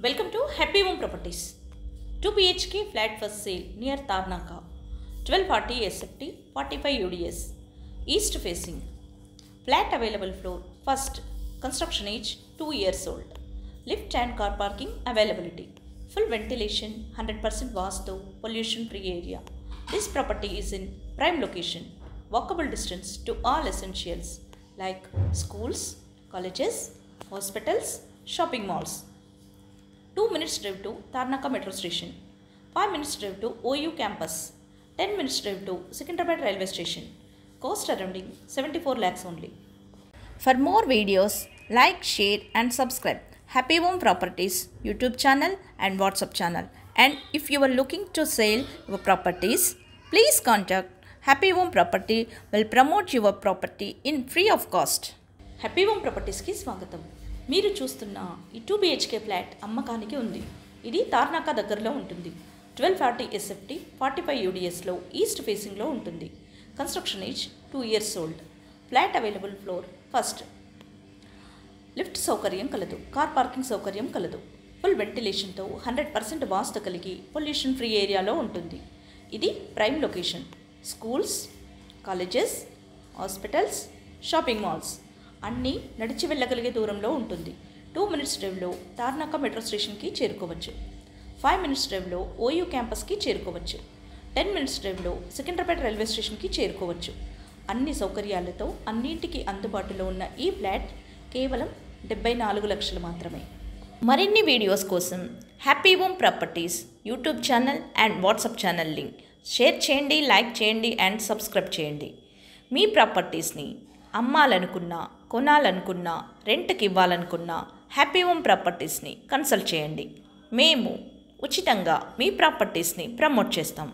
Welcome to Happy Home Properties. 2 BHK flat for sale near Tarnaka. 1240 SFT, 45 UDS. East facing. Flat available floor. First. Construction age 2 years old. Lift and car parking availability. Full ventilation, 100% vastu, pollution free area. This property is in prime location. Walkable distance to all essentials like schools, colleges, hospitals, shopping malls. 2 minutes drive to Tarnaka metro station, 5 minutes drive to OU campus, 10 minutes drive to Secunderabad railway station. Cost surrounding 74 lakhs only. For more videos, like, share and subscribe Happy Home Properties YouTube channel and WhatsApp channel. And if you are looking to sell your properties, please contact Happy Home Property will promote your property in free of cost. Happy home ప్రాపర్టీస్కి స్వాగతం. మీరు చూస్తున్న ఈ 2 BHK flat అమ్మకానికి ఉంది. ఇది తార్నాకా దగ్గరలో ఉంటుంది. 1240 SFT, 45 UDSలో ఈస్ట్ ఫేసింగ్లో ఉంటుంది. Construction age 2 years old. Flat available floor first. Lift సౌకర్యం కలదు. కార్ పార్కింగ్ సౌకర్యం కలదు. ఫుల్ వెంటిలేషన్తో 100% వాస్తు కలిగి పొల్యూషన్ ఫ్రీ ఏరియాలో ఉంటుంది. ఇది prime location. Schools, colleges, hospitals, shopping malls అన్నీ నడిచి వెళ్ళగలిగే దూరంలో ఉంటుంది. 2 minutes డ్రైవ్లో తార్నాకా మెట్రో స్టేషన్కి చేరుకోవచ్చు. 5 minutes డ్రైవ్లో OU క్యాంపస్కి చేరుకోవచ్చు. 10 minutes డ్రైవ్లో సికింద్రాబాద్ రైల్వే స్టేషన్కి చేరుకోవచ్చు. అన్ని సౌకర్యాలతో అన్నింటికి అందుబాటులో ఉన్న ఈ ఫ్లాట్ కేవలం 74 లక్షలు మాత్రమే. మరిన్ని వీడియోస్ కోసం happy home properties YouTube channel and WhatsApp channel link share చేయండి, లైక్ చేయండి అండ్ సబ్స్క్రైబ్ చేయండి. మీ ప్రాపర్టీస్ని అమ్మాలనుకున్నా, కొనాలనుకున్నా, రెంట్కి ఇవ్వాలనుకున్నా హ్యాపీ హోమ్ ప్రాపర్టీస్ని కన్సల్ట్ చేయండి. మేము ఉచితంగా మీ ప్రాపర్టీస్ని ప్రమోట్ చేస్తాం.